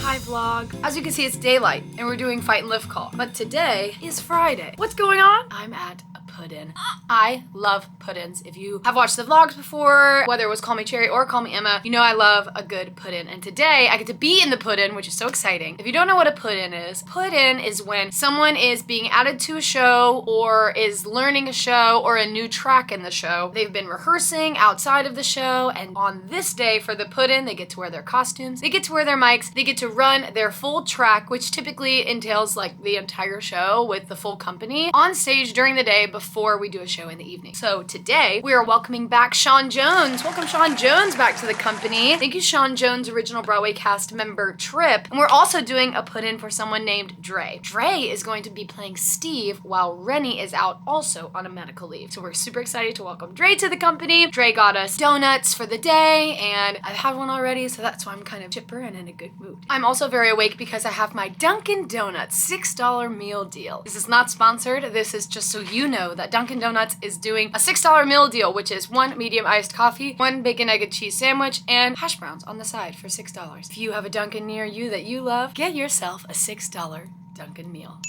Hi vlog. As you can see, it's daylight and we're doing fight and lift call. But today is Friday. What's going on? I'm at a puddin'. I love puddins. If you have watched the vlogs before, whether it was Call Me Cherry or Call Me Emma, you know I love a good puddin'. And today I get to be in the puddin', which is so exciting. If you don't know what a puddin' is when someone is being added to a show or is learning a show or a new track in the show. They've been rehearsing outside of the show, and on this day for the puddin', they get to wear their costumes, they get to wear their mics, they get to run their full track, which typically entails like the entire show with the full company on stage during the day before we do a show in the evening. So today we are welcoming back Sean Jones. Welcome Sean Jones back to the company. Thank you Sean Jones, original Broadway cast member Trip. And we're also doing a put-in for someone named Dre. Dre is going to be playing Steve while Rennie is out also on a medical leave. So we're super excited to welcome Dre to the company. Dre got us donuts for the day and I've had one already, so that's why I'm kind of chipper and in a good mood. I'm also very awake because I have my Dunkin' Donuts $6 meal deal. This is not sponsored. This is just so you know that Dunkin' Donuts is doing a $6 meal deal, which is 1 medium iced coffee, 1 bacon, egg, and cheese sandwich, and hash browns on the side for $6. If you have a Dunkin' near you that you love, get yourself a $6 Dunkin' meal.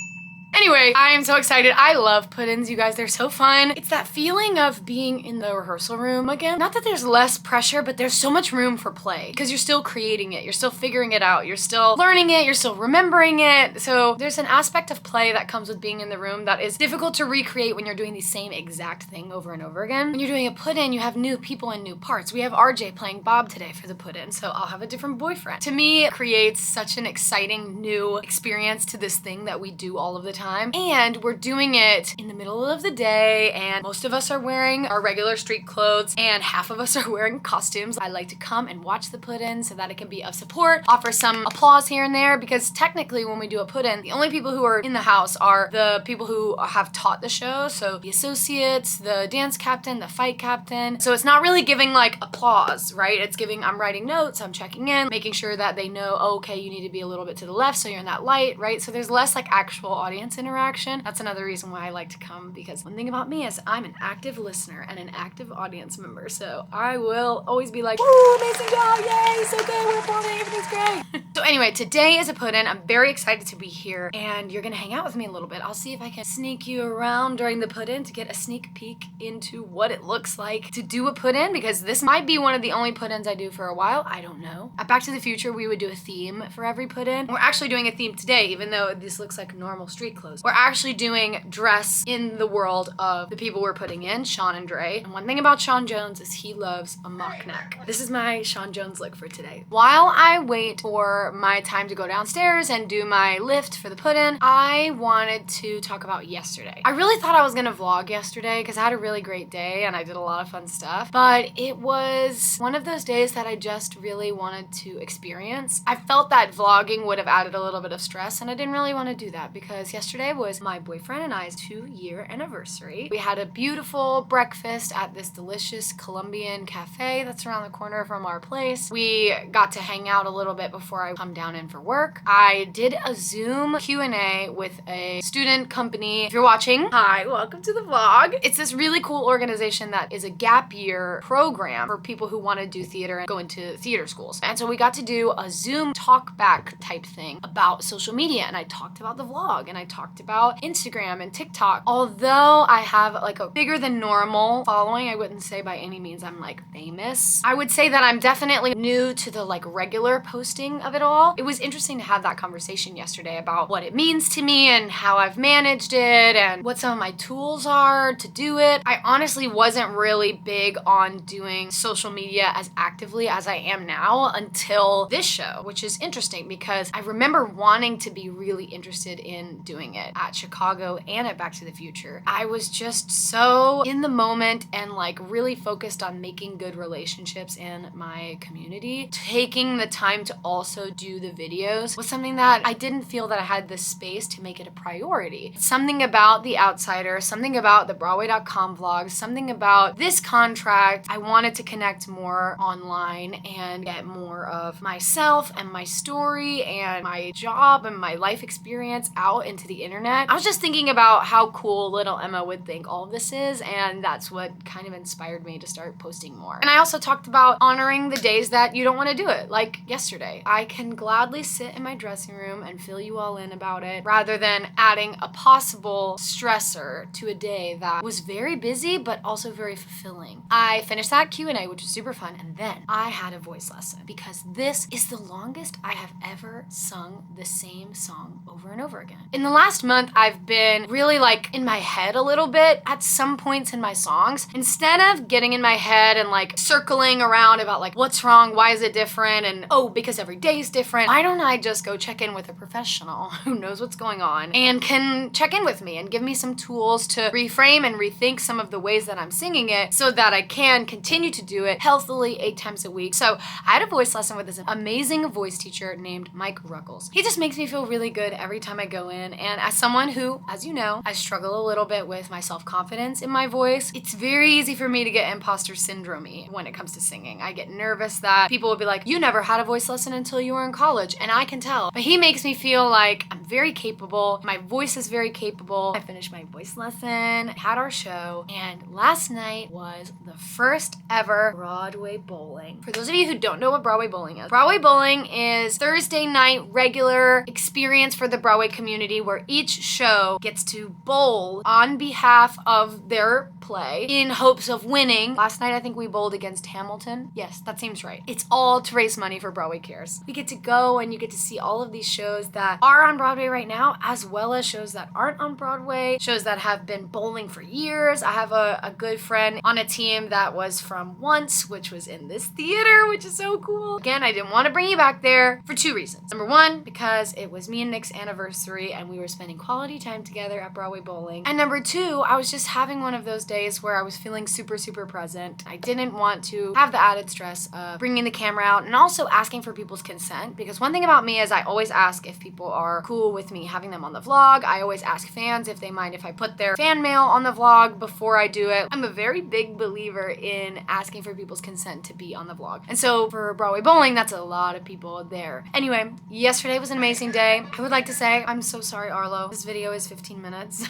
Anyway, I am so excited. I love puddins, you guys. They're so fun. It's that feeling of being in the rehearsal room again. Not that there's less pressure, but there's so much room for play because you're still creating it. You're still figuring it out. You're still learning it. You're still remembering it. So there's an aspect of play that comes with being in the room that is difficult to recreate when you're doing the same exact thing over and over again. When you're doing a puddin', you have new people and new parts. We have RJ playing Bob today for the puddin', so I'll have a different boyfriend. To me, it creates such an exciting new experience to this thing that we do all of the time. And we're doing it in the middle of the day, and most of us are wearing our regular street clothes and half of us are wearing costumes. I like to come and watch the puddin' so that it can be of support, offer some applause here and there, because technically when we do a puddin', the only people who are in the house are the people who have taught the show, so the associates, the dance captain, the fight captain. So it's not really giving like applause, right? It's giving, I'm writing notes, I'm checking in, making sure that they know, oh, okay, you need to be a little bit to the left so you're in that light, right? So there's less like actual audience interaction. That's another reason why I like to come, because one thing about me is I'm an active listener and an active audience member. So I will always be like, woo, amazing job, yay, so good, we're bonding, everything's great. So anyway, today is a puddin'. I'm very excited to be here and you're gonna hang out with me a little bit. I'll see if I can sneak you around during the puddin' to get a sneak peek into what it looks like to do a puddin', because this might be one of the only puddins I do for a while. I don't know. At Back to the Future, we would do a theme for every puddin'. We're actually doing a theme today, even though this looks like normal street clothes. We're actually doing dress in the world of the people we're putting in, Sean and Dre. And one thing about Sean Jones is he loves a mock neck. This is my Sean Jones look for today. While I wait for my time to go downstairs and do my lift for the puddin', I wanted to talk about yesterday. I really thought I was gonna vlog yesterday because I had a really great day and I did a lot of fun stuff, but it was one of those days that I just really wanted to experience. I felt that vlogging would have added a little bit of stress and I didn't really want to do that because yesterday was my boyfriend and I's 2-year anniversary. We had a beautiful breakfast at this delicious Colombian cafe that's around the corner from our place. We got to hang out a little bit before I come down in for work. I did a Zoom Q&A with a student company. If you're watching, hi, welcome to the vlog. It's this really cool organization that is a gap year program for people who want to do theater and go into theater schools. And so we got to do a Zoom talk back type thing about social media, and I talked about the vlog and I talked about Instagram and TikTok. Although I have like a bigger than normal following, I wouldn't say by any means I'm like famous. I would say that I'm definitely new to the like regular posting of it all. It was interesting to have that conversation yesterday about what it means to me and how I've managed it and what some of my tools are to do it. I honestly wasn't really big on doing social media as actively as I am now until this show, which is interesting because I remember wanting to be really interested in doing it at Chicago and at Back to the Future. I was just so in the moment and like really focused on making good relationships in my community. Taking the time to also do the videos was something that I didn't feel that I had the space to make it a priority. Something about The Outsider, something about the Broadway.com vlogs, something about this contract. I wanted to connect more online and get more of myself and my story and my job and my life experience out into the the internet. I was just thinking about how cool little Emma would think all of this is, and that's what kind of inspired me to start posting more. And I also talked about honoring the days that you don't want to do it, like yesterday. I can gladly sit in my dressing room and fill you all in about it, rather than adding a possible stressor to a day that was very busy, but also very fulfilling. I finished that Q&A, which was super fun, and then I had a voice lesson because this is the longest I have ever sung the same song over and over again. In the last month, I've been really like in my head a little bit at some points in my songs. Instead of getting in my head and like circling around about like what's wrong, why is it different, and oh, because every day is different, why don't I just go check in with a professional who knows what's going on and can check in with me and give me some tools to reframe and rethink some of the ways that I'm singing it so that I can continue to do it healthily 8 times a week. So I had a voice lesson with this amazing voice teacher named Mike Ruckles. He just makes me feel really good every time I go in, and as someone who, as you know, I struggle a little bit with my self-confidence in my voice, it's very easy for me to get imposter syndrome-y when it comes to singing. I get nervous that people will be like, you never had a voice lesson until you were in college, and I can tell. But he makes me feel like I'm very capable, my voice is very capable. I finished my voice lesson, had our show, and last night was the first ever Broadway Bowling. For those of you who don't know what Broadway Bowling is Thursday night regular experience for the Broadway community where each show gets to bowl on behalf of their play in hopes of winning. Last night I think we bowled against Hamilton. Yes, that seems right. It's all to raise money for Broadway Cares. We get to go and you get to see all of these shows that are on Broadway right now, as well as shows that aren't on Broadway, shows that have been bowling for years. I have a good friend on a team that was from Once, which was in this theater, which is so cool. Again, I didn't want to bring you back there for 2 reasons. Number one, because it was me and Nick's anniversary and we were spending quality time together at Broadway Bowling. And number two, I was just having one of those days where I was feeling super, super present. I didn't want to have the added stress of bringing the camera out and also asking for people's consent, because one thing about me is I always ask if people are cool with me having them on the vlog. I always ask fans if they mind if I put their fan mail on the vlog before I do it. I'm a very big believer in asking for people's consent to be on the vlog. And so for Broadway Bowling, that's a lot of people there. Anyway, yesterday was an amazing day. I would like to say, I'm so sorry, Arlo. This video is 15 minutes.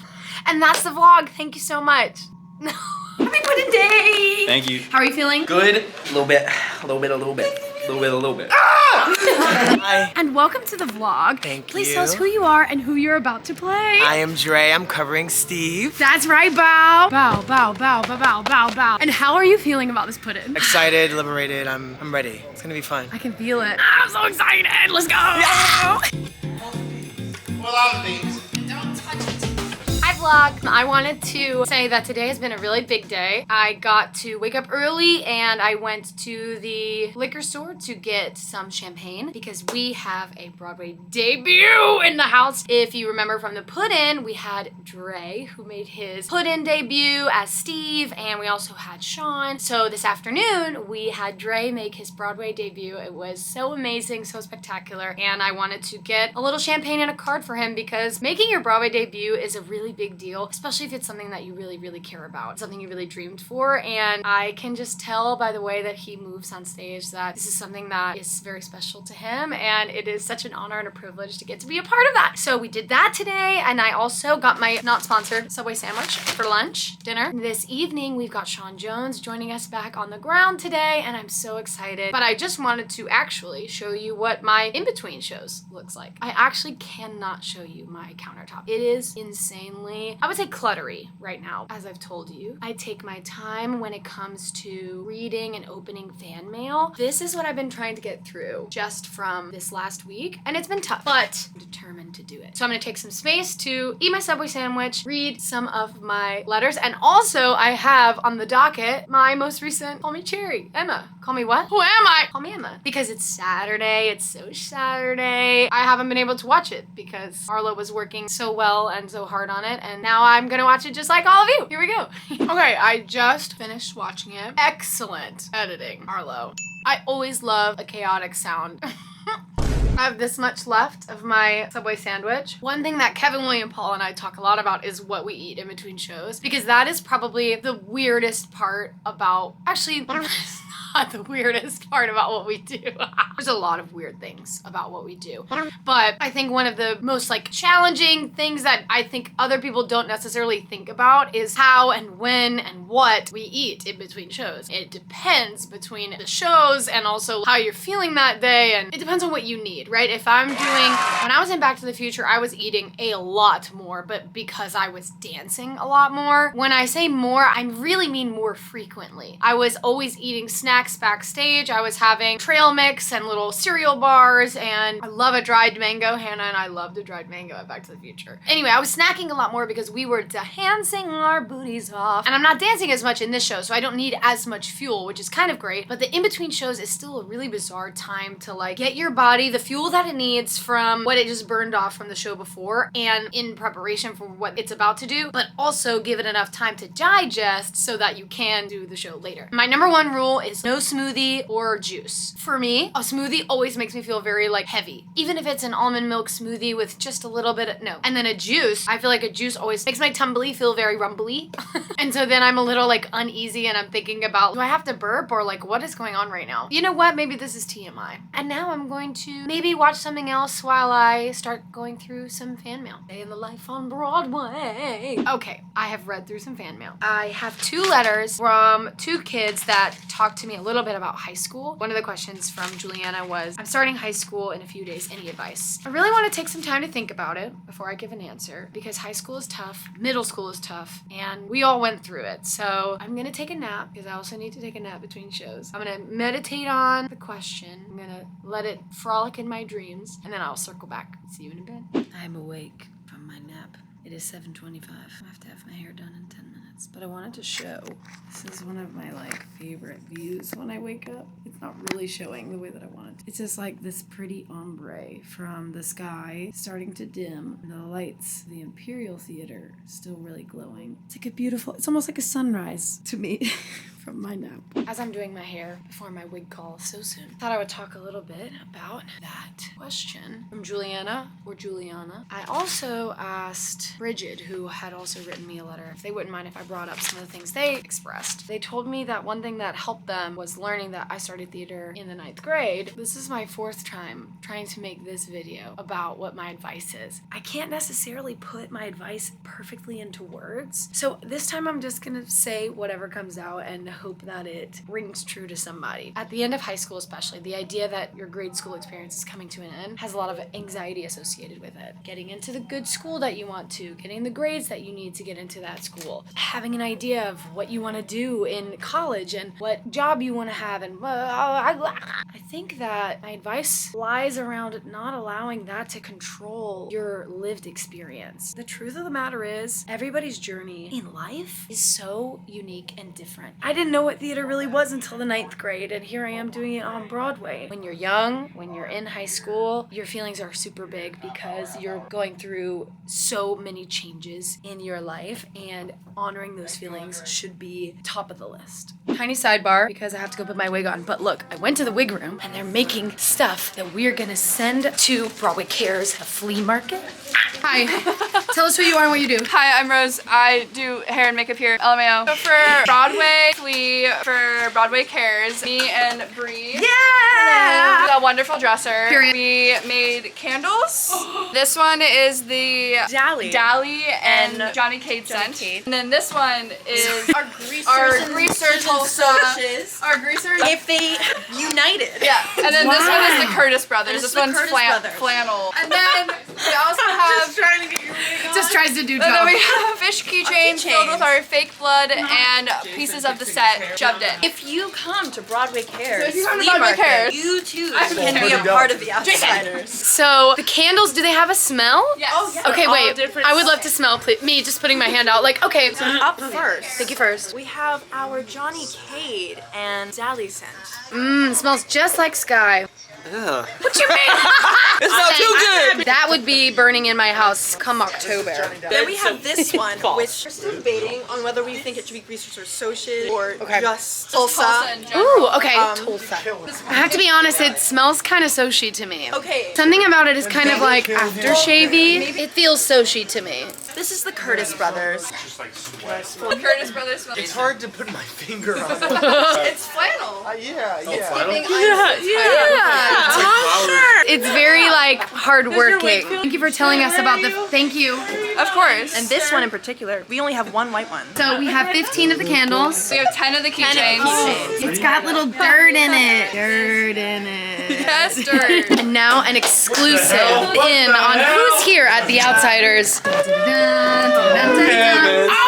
And that's the vlog. Thank you so much. Happy pudding day! Thank you. How are you feeling? Good. A little bit. Hi. And welcome to the vlog. Thank Please you. tell us who you are and who you're about to play. I am Dre. I'm covering Steve. That's right, bow. Bow, bow, bow, bow, bow, bow, bow. And how are you feeling about this pudding? Excited, liberated. I'm ready. It's gonna be fun. I can feel it. I'm so excited. Let's go. Well, all the things. Hi vlog. I wanted to say that today has been a really big day. I got to wake up early and I went to the liquor store to get some champagne because we have a Broadway debut in the house. If you remember from the put-in, we had Dre who made his put-in debut as Steve, and we also had Sean. So this afternoon we had Dre make his Broadway debut. It was so amazing, so spectacular, and I wanted to get a little champagne and a card for him because making your Broadway debut is a really big deal, especially if it's something that you really, really care about, something you really dreamed for. And I can just tell by the way that he moves on stage that this is something that is very special to him, and it is such an honor and a privilege to get to be a part of that. So we did that today, and I also got my not sponsored Subway sandwich for lunch, dinner. This evening we've got Sean Jones joining us back on the ground today, and I'm so excited. But I just wanted to actually show you what my in-between shows looks like. I actually cannot show you my countertop. It is insanely, I would say, cluttery right now. As I've told you, I take my time when it comes to reading and opening fan mail. This is what I've been trying to get through just from this last week, and it's been tough, but I'm determined to do it. So I'm gonna take some space to eat my Subway sandwich, read some of my letters, and also I have on the docket my most recent Call Me Cherry. Emma. Call me what? Who am I? Call me Emma. Because it's Saturday, it's so Saturday. I haven't been able to watch it because Arlo was working so well and so hard on it, and now I'm gonna watch it just like all of you. Here we go. Okay, I just finished watching it. Excellent editing, Arlo. I always love a chaotic sound. I have this much left of my Subway sandwich. One thing that Kevin, William, Paul, and I talk a lot about is what we eat in between shows, because that is probably the weirdest part about, actually, it's not not the weirdest part about what we do. There's a lot of weird things about what we do. But I think one of the most like challenging things that I think other people don't necessarily think about is how and when and what we eat in between shows. It depends between the shows and also how you're feeling that day, and it depends on what you need, right? If I'm doing, when I was in Back to the Future, I was eating a lot more, but because I was dancing a lot more. When I say more, I really mean more frequently. I was always eating snacks backstage. I was having trail mix and little cereal bars, and I love a dried mango. Hannah and I loved a dried mango at Back to the Future. Anyway, I was snacking a lot more because we were dancing our booties off. And I'm not dancing as much in this show, so I don't need as much fuel, which is kind of great. But the in-between shows is still a really bizarre time to like get your body the fuel that it needs from what it just burned off from the show before and in preparation for what it's about to do, but also give it enough time to digest so that you can do the show later. My number one rule is no smoothie or juice. For me, a smoothie always makes me feel very like heavy. Even if it's an almond milk smoothie with just a little bit of, no. And then a juice, I feel like a juice always makes my tumbly feel very rumbly. And so then I'm a little like uneasy and I'm thinking about, do I have to burp or like what is going on right now? You know what? Maybe this is TMI. And now I'm going to maybe watch something else while I start going through some fan mail. Day in the life on Broadway. Okay, I have read through some fan mail. I have 2 letters from 2 kids that talked to me a little bit about high school. One of the questions from Juliana was, I'm starting high school in a few days. Any advice? I really want to take some time to think about it before I give an answer because high school is tough, middle school is tough, and we all went through it. So I'm gonna take a nap because I also need to take a nap between shows. I'm gonna meditate on the question. I'm gonna let it frolic in my dreams, and then I'll circle back. See you in a bit. I'm awake from my nap. It is 7:25. I have to have my hair done in 10 minutes, but I wanted to show. This is one of my like favorite views when I wake up. It's not really showing the way that I want it. It's just like this pretty ombre from the sky starting to dim and the lights of the Imperial Theater still really glowing. It's like a beautiful, it's almost like a sunrise to me. From my nap. As I'm doing my hair before my wig call so soon, I thought I would talk a little bit about that question from Juliana or Juliana. I also asked Bridget, who had also written me a letter, if they wouldn't mind if I brought up some of the things they expressed. They told me that one thing that helped them was learning that I started theater in the 9th grade. This is my 4th time trying to make this video about what my advice is. I can't necessarily put my advice perfectly into words, so this time I'm just gonna say whatever comes out and hope that it rings true to somebody. At the end of high school especially, the idea that your grade school experience is coming to an end has a lot of anxiety associated with it. Getting into the good school that you want to, getting the grades that you need to get into that school, having an idea of what you want to do in college and what job you want to have, and I think that my advice lies around not allowing that to control your lived experience. The truth of the matter is, everybody's journey in life is so unique and different. I didn't know what theater really was until the 9th grade, and here I am doing it on Broadway. When you're young, when you're in high school, your feelings are super big because you're going through so many changes in your life, and honoring those feelings should be top of the list. Tiny sidebar, because I have to go put my wig on, but look, I went to the wig room, and they're making stuff that we're gonna send to Broadway Cares, the flea market. Hi, tell us who you are and what you do. Hi, I'm Rose. I do hair and makeup here at LMAO. So for Broadway, Flea, for Broadway Cares, me and Bree. Yeah! A wonderful dresser. Period. We made candles. This one is the Dally and Johnny Cade scent. And then this one is Our greasers Tulsa. Our greasers. If they united. Yeah. And then this one is the Curtis Brothers. This This one's Curtis Brothers. flannel. And then we also have trying to get your wig on. Just tries to do And then job. we have fish keychains filled with our fake blood and pieces of the set shoved in. If you come to Broadway Cares, So if you come to flea Broadway market, Cares, you too can be a part of the outsiders. So the candles, do they have a smell? Yes. Oh, yeah. Okay, All wait. different I would love to smell, please. Me just putting my hand out. Like, okay. Up first, Thank you first. we have our Johnny Cade and Sally scent. Mmm, smells just like Sky. Ugh. What you mean? It's not too good! That would would be burning in my house come October. Then we have this one, which we're still debating on whether we think it should be Grease or Socius or just Tulsa. Ooh, okay. Tulsa. I have to be honest, it smells kind of sushi to me. Okay. Something about it is kind of like aftershavey. It feels sushi to me. This is the Curtis Brothers. Curtis Brothers smell. It's hard to put my finger on it. It's flannel. Yeah. It's very like hardworking. Thank you for telling us about the. Thank you. Of course. And this one in particular, we only have one white one. So we have 15 of the candles. We have 10 of the keychains. It's got little dirt in it. Yes, dirt. And now an exclusive in on who's here at the Outsiders. Oh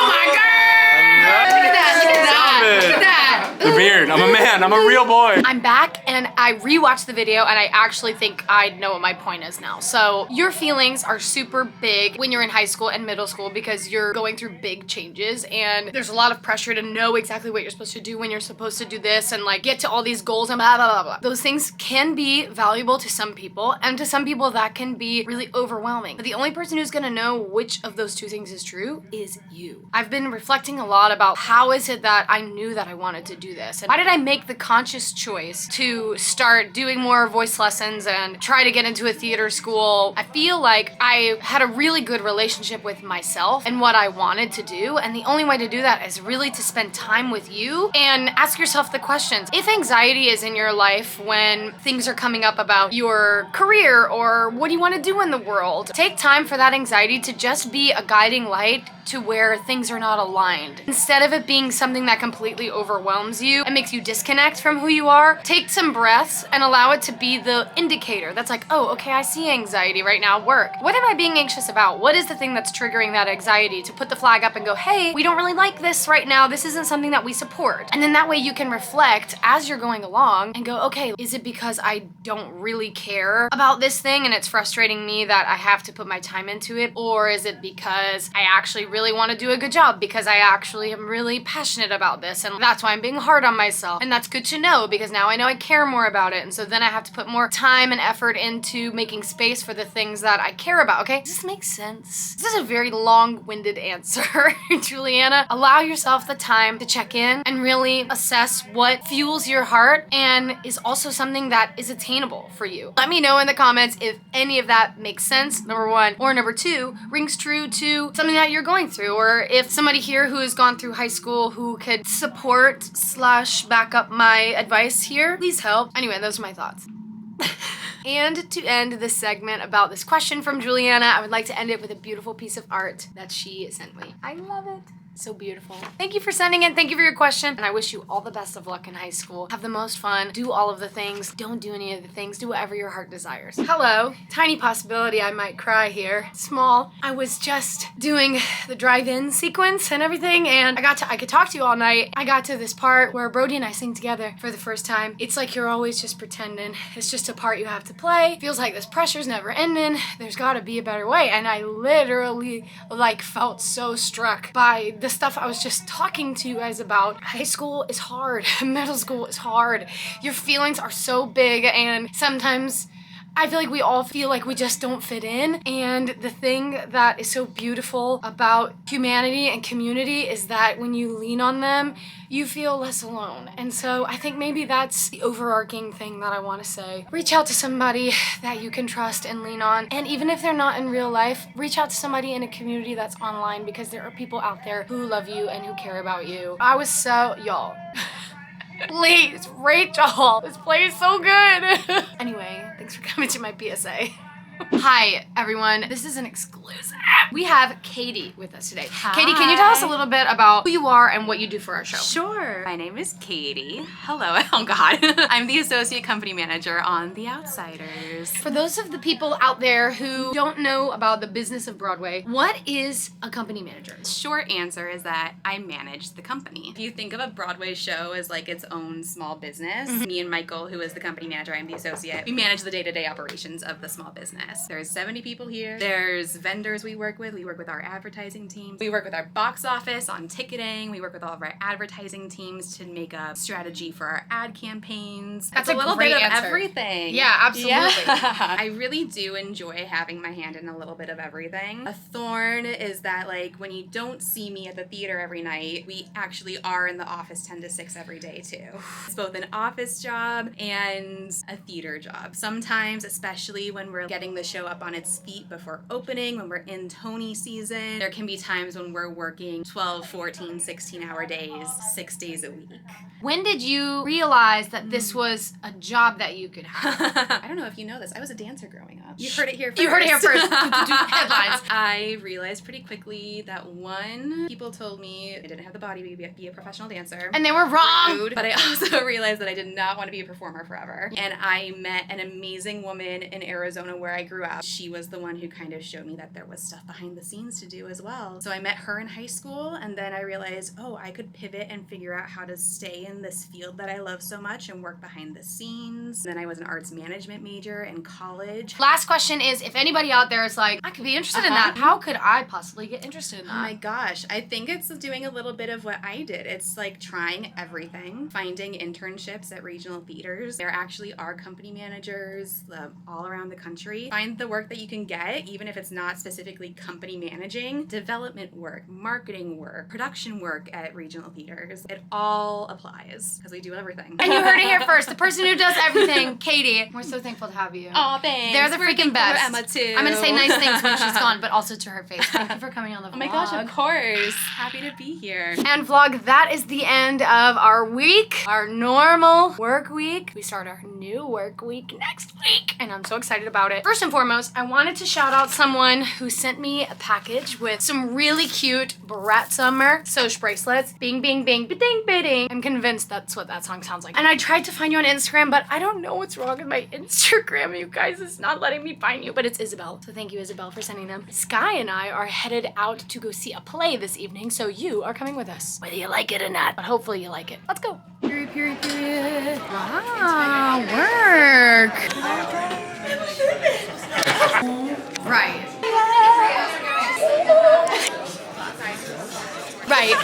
my god! Look at that! Look at that! Look at that! The beard. I'm a man. I'm a real boy. I'm back and I rewatched the video and I actually think I know what my point is now. So your feelings are super big when you're in high school and middle school because you're going through big changes and there's a lot of pressure to know exactly what you're supposed to do when you're supposed to do this and like get to all these goals and blah blah blah blah. Those things can be valuable to some people and to some people that can be really overwhelming. But the only person who's gonna know which of those two things is true is you. I've been reflecting a lot about how is it that I knew that I wanted to do this and why did I make the conscious choice to start doing more voice lessons and try to get into a theater school. I feel like I had a really good relationship with myself and what I wanted to do, and the only way to do that is really to spend time with you and ask yourself the questions. If anxiety is in your life when things are coming up about your career or what do you want to do in the world, take time for that anxiety to just be a guiding light to where things are not aligned. Instead of it being something that completely overwhelms you and makes you disconnect from who you are, take some breaths and allow it to be the indicator that's like, oh, okay, I see anxiety right now at work. What am I being anxious about? What is the thing that's triggering that anxiety? To put the flag up and go, hey, we don't really like this right now. This isn't something that we support. And then that way you can reflect as you're going along and go, okay, is it because I don't really care about this thing and it's frustrating me that I have to put my time into it? Or is it because I actually really want to do a good job because I actually am really passionate about this and that's why I'm being hard on myself? And that's good to know because now I know I care more about it, and so then I have to put more time and effort into making space for the things that I care about, okay? Does this make sense? This is a very long-winded answer, Juliana. Allow yourself the time to check in and really assess what fuels your heart and is also something that is attainable for you. Let me know in the comments if any of that makes sense, number one, or number two, rings true to something that you're going through, or if somebody here who has gone through high school who could support / back up my advice here, please help. Anyway, those are my thoughts. And to end this segment about this question from Juliana, I would like to end it with a beautiful piece of art that she sent me. I love it. So beautiful. Thank you for sending it. Thank you for your question. And I wish you all the best of luck in high school. Have the most fun. Do all of the things. Don't do any of the things. Do whatever your heart desires. Hello. Tiny possibility I might cry here. Small. I was just doing the drive-in sequence and everything, and I could talk to you all night. I got to this part where Brody and I sing together for the first time. It's like you're always just pretending. It's just a part you have to play. Feels like this pressure's never ending. There's gotta be a better way. And I literally like felt so struck by the stuff I was just talking to you guys about. High school is hard. Middle school is hard. Your feelings are so big, and sometimes I feel like we all feel like we just don't fit in. And the thing that is so beautiful about humanity and community is that when you lean on them, you feel less alone. And so I think maybe that's the overarching thing that I want to say. Reach out to somebody that you can trust and lean on. And even if they're not in real life, reach out to somebody in a community that's online, because there are people out there who love you and who care about you. I was so, y'all. Please, Rachel, this play is so good. Anyway, thanks for coming to my PSA. Hi, everyone. This is an exclusive. We have Katie with us today. Hi. Katie, can you tell us a little bit about who you are and what you do for our show? Sure. My name is Katie. Hello. Oh, God. I'm the associate company manager on The Outsiders. For those of the people out there who don't know about the business of Broadway, what is a company manager? Short answer is that I manage the company. If you think of a Broadway show as like its own small business, me and Michael, who is the company manager, I'm the associate, we manage the day-to-day operations of the small business. mess. There's 70 people here. There's vendors we work with. We work with our advertising teams. We work with our box office on ticketing. We work with all of our advertising teams to make a strategy for our ad campaigns. That's It's a little great bit of answer. everything. Yeah, absolutely. Yeah. I really do enjoy having my hand in a little bit of everything. A thorn is that like when you don't see me at the theater every night, we actually are in the office 10 to 6 every day too. It's both an office job and a theater job. Sometimes, especially when we're getting the show up on its feet before opening, when we're in Tony season, there can be times when we're working 12, 14, 16-hour days, 6 days a week. When did you realize that this was a job that you could have? I don't know if you know this. I was a dancer growing up. You heard it here first. You heard it here first. Headlines. I realized pretty quickly that one, people told me I didn't have the body to be a professional dancer. And they were wrong. Rude, but I also realized that I did not want to be a performer forever. And I met an amazing woman in Arizona where I grew up. She was the one who kind of showed me that there was stuff behind the scenes to do as well. So I met her in high school, and then I realized, oh, I could pivot and figure out how to stay in this field that I love so much and work behind the scenes. Then I was an arts management major in college. Last question is, if anybody out there is like, I could be interested in that, how could I possibly get interested in that? Oh my gosh, I think it's doing a little bit of what I did. It's like trying everything, finding internships at regional theaters. There actually are company managers all around the country. Find the work that you can get, even if it's not specifically company managing. Development work, marketing work, production work at regional theaters. It all applies because we do everything. And you heard it here first. The person who does everything, Katie. We're so thankful to have you. Oh, thanks. They're the We're freaking thankful best. for Emma too. I'm gonna say nice things when she's gone, but also to her face. Thank you for coming on the vlog. Oh my gosh, of course. Happy to be here. And vlog, that is the end of our week, our normal work week. We start our new work week next week, and I'm so excited about it. First and foremost, I wanted to shout out someone who sent me a package with some really cute Brat Summer Soch bracelets. Bing, bing, bing, ba-ding, ba-ding. I'm convinced that's what that song sounds like. And I tried to find you on Instagram, but I don't know what's wrong with my Instagram, you guys. It's not letting me find you, but it's Isabel. So thank you, Isabel, for sending them. Sky and I are headed out to go see a play this evening, so you are coming with us, whether you like it or not, but hopefully you like it. Let's go. Period, period, period. Wow, work. Right. Right.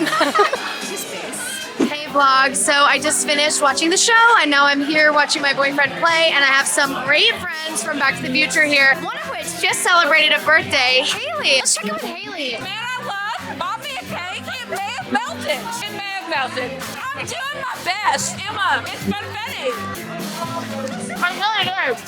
Hey vlog, so I just finished watching the show and now I'm here watching my boyfriend play, and I have some great friends from Back to the Future here, one of which just celebrated a birthday. Haley, let's check in with Haley. Man I love bought me a cake. It may have melted. It may have melted. I'm doing my best. Emma, it's confetti. I'm really good.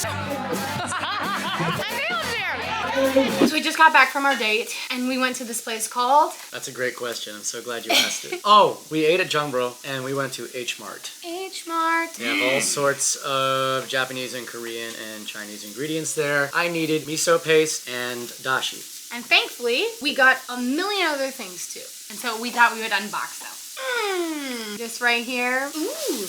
So we just got back from our date and we went to this place called That's a great question. I'm so glad you asked it. Oh, we ate at Jungbro and we went to H Mart. H Mart. They have all sorts of Japanese and Korean and Chinese ingredients there. I needed miso paste and dashi. And thankfully, we got a million other things too. And so we thought we would unbox them. This right here. Ooh.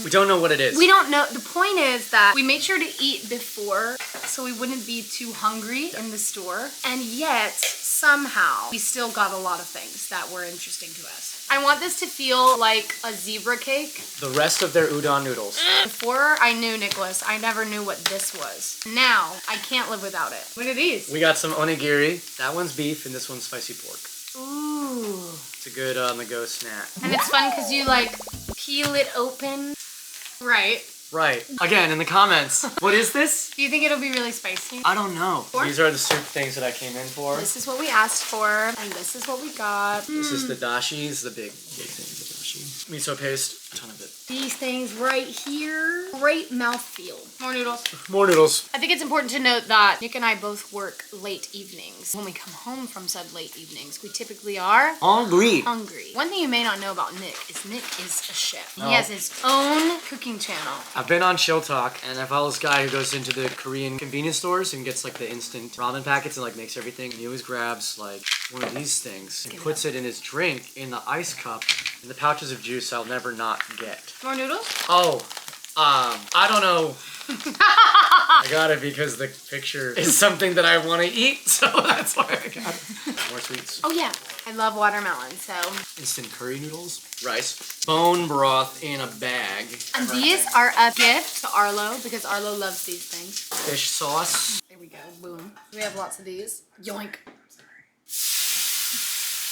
We don't know what it is. We don't know. The point is that we made sure to eat before so we wouldn't be too hungry in the store. And yet, somehow, we still got a lot of things that were interesting to us. I want this to feel like a zebra cake. The rest of their udon noodles. Before I knew Nicholas, I never knew what this was. Now, I can't live without it. Look at these. We got some onigiri. That one's beef and this one's spicy pork. Ooh. It's a good on-the-go snack. And it's fun because you like peel it open. Right. Right. Again, in the comments. What is this? Do you think it'll be really spicy? I don't know. These are the soup things that I came in for. This is what we asked for, and this is what we got. This is the dashis, the big thing, the dashi. Miso paste, a ton of it. These things right here. Great mouthfeel. More noodles. More noodles. I think it's important to note that Nick and I both work late evenings. When we come home from said late evenings, we typically are Hungry. hungry. One thing you may not know about Nick is a chef. Oh. He has his own cooking channel. I've been on Chill Talk and I follow this guy who goes into the Korean convenience stores and gets like the instant ramen packets and like makes everything. And he always grabs like one of these things and puts it in his drink in the ice cup and the pouches of juice I'll never not get. More noodles? Oh, I don't know. I got it because the picture is something that I want to eat, so that's why I got it. More sweets. Oh yeah, I love watermelon, so. Instant curry noodles, rice, bone broth in a bag. And these are a gift to Arlo because Arlo loves these things. Fish sauce. There we go, boom. We have lots of these. Yoink.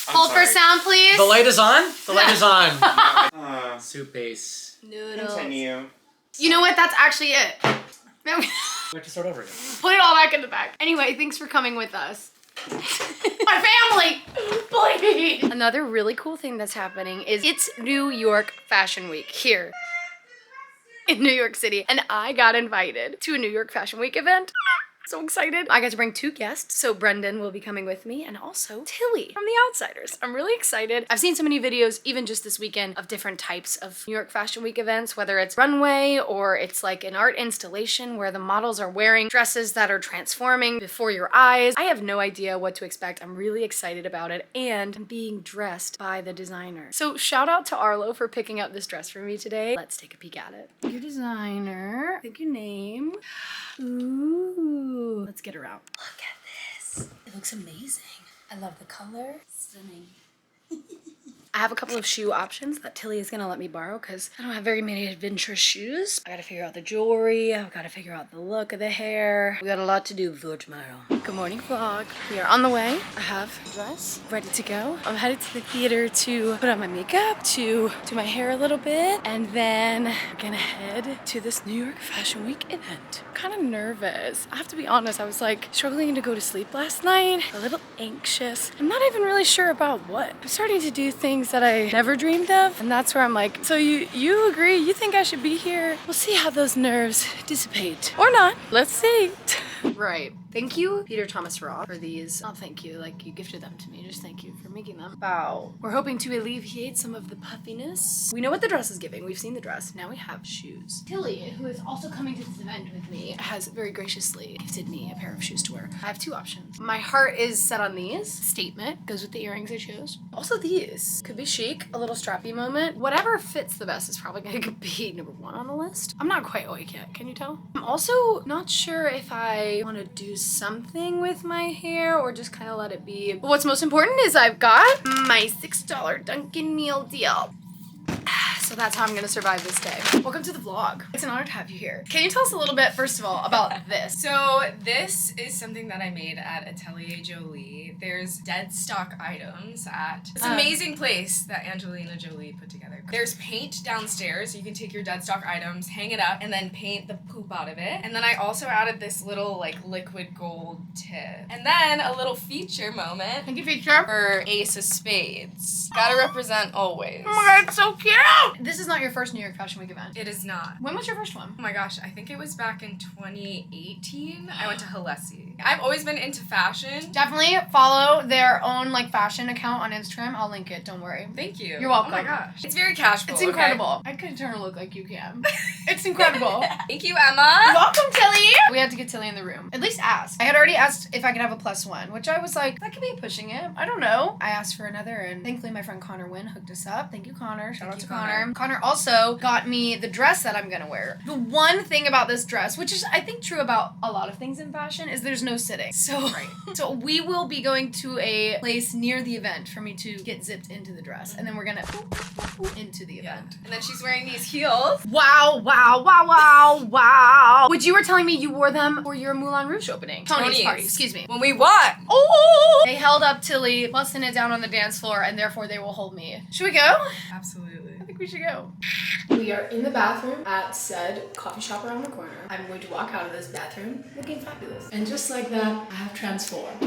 Hold for sound, please. The light is on? The light is on. Soup base. Noodles. Continue. You know what? That's actually it. We have to start over again. Put it all back in the bag. Anyway, thanks for coming with us. My family! Please! Another really cool thing that's happening is it's New York Fashion Week here in New York City. And I got invited to a New York Fashion Week event. So excited. I got to bring 2 guests. So Brendan will be coming with me and also Tilly from The Outsiders. I'm really excited. I've seen so many videos, even just this weekend, of different types of New York Fashion Week events, whether it's runway or it's like an art installation where the models are wearing dresses that are transforming before your eyes. I have no idea what to expect. I'm really excited about it and I'm being dressed by the designer. So shout out to Arlo for picking out this dress for me today. Let's take a peek at it. Your designer, I think your name. Ooh, let's get her out. Look at this. It looks amazing. I love the color. Stunning. I have a couple of shoe options that Tilly is gonna let me borrow because I don't have very many adventurous shoes. I gotta figure out the jewelry. I've gotta figure out the look of the hair. We got a lot to do for tomorrow. Good morning, vlog. We are on the way. I have a dress ready to go. I'm headed to the theater to put on my makeup, to do my hair a little bit, and then we're gonna head to this New York Fashion Week event. I'm kind of nervous. I have to be honest, I was like struggling to go to sleep last night, a little anxious. I'm not even really sure about what. I'm starting to do things that I never dreamed of, and that's where I'm like, so you agree? You think I should be here? We'll see how those nerves dissipate. Or not. Let's see. Right. Thank you, Peter Thomas Roth, for these. Oh, thank you. Like, you gifted them to me. Just thank you for making them. Wow. We're hoping to alleviate some of the puffiness. We know what the dress is giving. We've seen the dress. Now we have shoes. Tilly, who is also coming to this event with me, has very graciously gifted me a pair of shoes to wear. I have 2 options. My heart is set on these. Statement. Goes with the earrings I chose. Also these. Could be chic. A little strappy moment. Whatever fits the best is probably going to be number 1 on the list. I'm not quite awake yet. Can you tell? I'm also not sure if I want to do something with my hair or just kind of let it be. But what's most important is I've got my $6 Dunkin' meal deal. So that's how I'm gonna survive this day. Welcome to the vlog. It's an honor to have you here. Can you tell us a little bit, first of all, about this? So this is something that I made at Atelier Jolie. There's dead stock items at this amazing place that Angelina Jolie put together. There's paint downstairs. You can take your dead stock items, hang it up, and then paint the poop out of it. And then I also added this little like liquid gold tip. And then a little feature moment. Thank you, feature. For Ace of Spades. Gotta represent always. Oh my god, it's so cute! This is not your first New York Fashion Week event. It is not. When was your first one? Oh my gosh, I think it was back in 2018. I went to Halessi. I've always been into fashion. Definitely follow their own like fashion account on Instagram. I'll link it, don't worry. Thank you. You're welcome. Oh my gosh. It's very casual. It's incredible. I could turn to look like you can. It's incredible. Thank you, Emma. Welcome, Tilly. We had to get Tilly in the room. At least ask. I had already asked if I could have a +1, which I was like, that could be pushing it. I don't know. I asked for another, and thankfully my friend Connor Wynn hooked us up. Thank you, Connor. Shout out to Connor. Connor also got me the dress that I'm gonna wear. The one thing about this dress, which is I think true about a lot of things in fashion, is there's no sitting. So we will be going to a place near the event for me to get zipped into the dress, and then we're gonna into the event. And then she's wearing these heels. Wow, wow, wow, wow, wow. Which you were telling me you wore them for your Moulin Rouge opening. Tony's party, excuse me. When we won. Oh! They held up Tilly, busting it down on the dance floor, and therefore they will hold me. Should we go? Absolutely. I think we should go. We are in the bathroom at said coffee shop around the corner. I'm going to walk out of this bathroom looking fabulous. And just like that, I have transformed.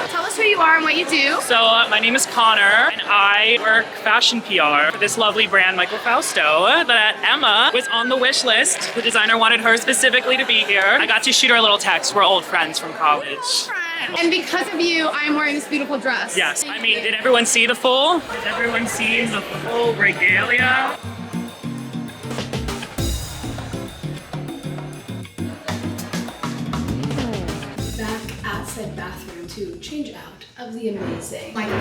Tell us who you are and what you do. So my name is Connor, and I work fashion PR for this lovely brand, Michael Fausto, that Emma was on the wish list. The designer wanted her specifically to be here. I got to shoot her a little text. We're old friends from college. And because of you, I am wearing this beautiful dress. Yes, I mean, did everyone see the full? Did everyone see the full regalia? Back at said bathroom to change out. of the amazing Michael.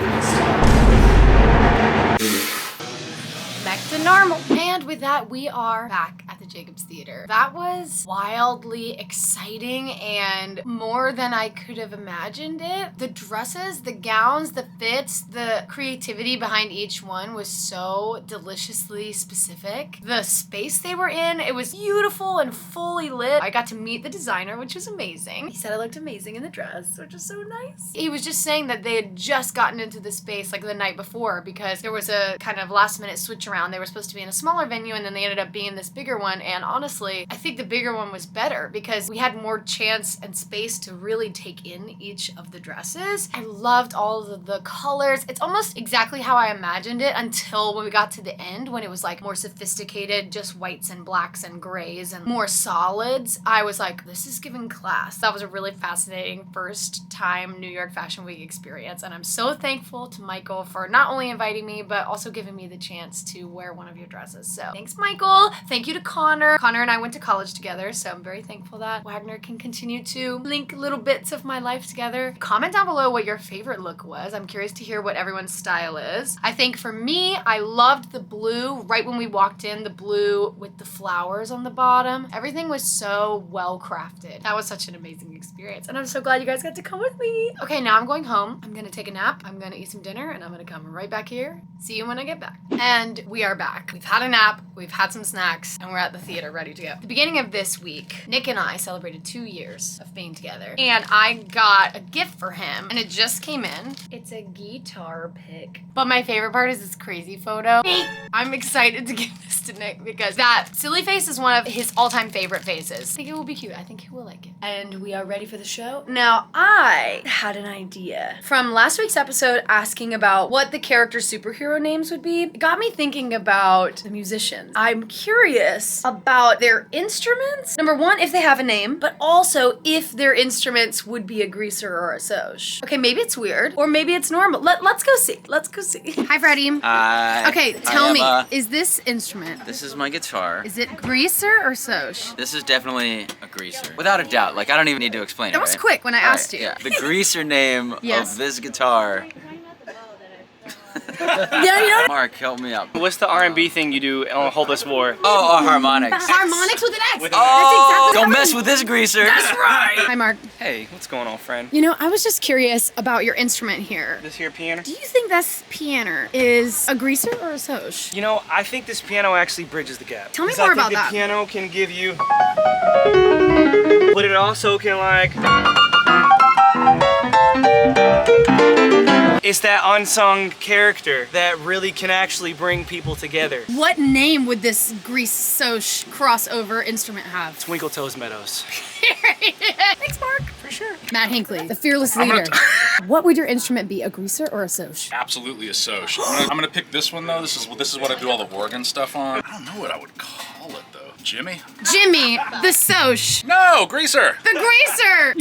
Back to normal. And with that, we are back at the Jacobs Theater. That was wildly exciting and more than I could have imagined it. The dresses, the gowns, the fits, the creativity behind each one was so deliciously specific. The space they were in, it was beautiful and fully lit. I got to meet the designer, which was amazing. He said I looked amazing in the dress, which is so nice. He was just saying that they had just gotten into the space like the night before because there was a kind of last minute switch around. They were supposed to be in a smaller venue and then they ended up being in this bigger one, and honestly I think the bigger one was better because we had more chance and space to really take in each of the dresses. I loved all of the colors. It's almost exactly how I imagined it until when we got to the end when it was like more sophisticated, just whites and blacks and grays and more solids. I was like, this is giving class. That was a really fascinating first time New York Fashion Week experience, and I'm so thankful to Michael for not only inviting me but also giving me the chance to wear one of your dresses. So thanks, Michael. Thank you to Connor. Connor and I went to college together, so I'm very thankful that Wagner can continue to link little bits of my life together. Comment down below what your favorite look was. I'm curious to hear what everyone's style is. I think for me, I loved the blue right when we walked in, the blue with the flowers on the bottom. Everything was so well crafted. That was such an amazing experience, and I'm so glad you guys got to come with me. Okay, now I'm going home. I'm gonna take a nap. I'm gonna eat some dinner, and I'm gonna come right back here. See you when I get back. And we are back. We've had a nap, we've had some snacks, and we're at the theater ready to go. At the beginning of this week, Nick and I celebrated 2 years of being together, and I got a gift for him, and it just came in. It's a guitar pick. But my favorite part is this crazy photo. I'm excited to give this to Nick because that silly face is one of his all-time favorite faces. I think it will be cute. I think he will like it. And we are ready for the show. Now, I had an idea from last week's episode asking about what the character superhero names would be. It got me thinking about the musicians. I'm curious about their instruments. Number one, if they have a name, but also if their instruments would be a greaser or a soch. Okay, maybe it's weird, or maybe it's normal. Let's go see. Let's go see. Hi, Freddie. Hi. Okay, tell me, is this instrument? This is my guitar. Is it greaser or soch? This is definitely a greaser. Without a doubt. Like, I don't even need to explain it, That was right? quick when I asked you. Yeah. The greaser name Yes. of this guitar. Yeah, you know. Mark, help me out. What's the R&B thing you do on Hold This War? Oh, harmonics. Harmonics with an X. With an Oh, That's exactly don't what mess with this greaser. That's right. Hi, Mark. Hey, what's going on, friend? You know, I was just curious about your instrument here. This here piano? Do you think this piano is a greaser or a soch? You know, I think this piano actually bridges the gap. Tell me 'Cause more I think about that. the piano can give you, but it also can like. It's that unsung character that really can actually bring people together. What name would this grease soch crossover instrument have? Twinkle Toes Meadows. Thanks, Mark. For sure. Matt Hinckley, the fearless leader. What would your instrument be, a greaser or a soch? Absolutely a soch. I'm gonna pick this one though. This is what I do all the organ stuff on. I don't know what I would call it though. Jimmy? Jimmy, the soch. No, greaser. The greaser.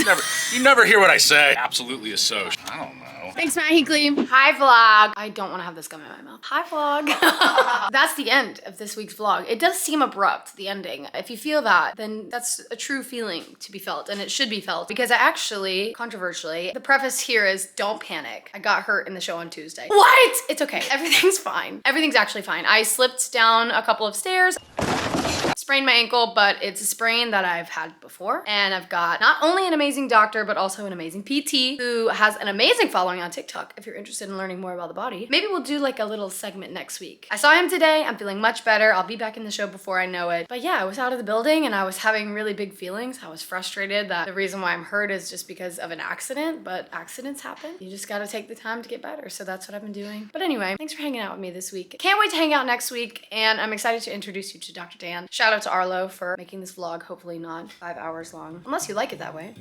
You never hear what I say. Absolutely a soch. I don't know. Thanks, Matt Hinckley. Hi, vlog. I don't want to have this gum in my mouth. Hi, vlog. That's the end of this week's vlog. It does seem abrupt, the ending. If you feel that, then that's a true feeling to be felt, and it should be felt. Because I actually, controversially, the preface here is don't panic. I got hurt in the show on Tuesday. What? It's okay. Everything's fine. Everything's actually fine. I slipped down a couple of stairs. Sprained my ankle, but it's a sprain that I've had before. And I've got not only an amazing doctor, but also an amazing PT who has an amazing following on TikTok if you're interested in learning more about the body. Maybe we'll do like a little segment next week. I saw him today. I'm feeling much better. I'll be back in the show before I know it. But yeah, I was out of the building and I was having really big feelings. I was frustrated that the reason why I'm hurt is just because of an accident, but accidents happen. You just gotta take the time to get better. So that's what I've been doing. But anyway, thanks for hanging out with me this week. Can't wait to hang out next week. And I'm excited to introduce you to Dr. Dan. Shout out to Arlo for making this vlog hopefully not 5 hours long, unless you like it that way.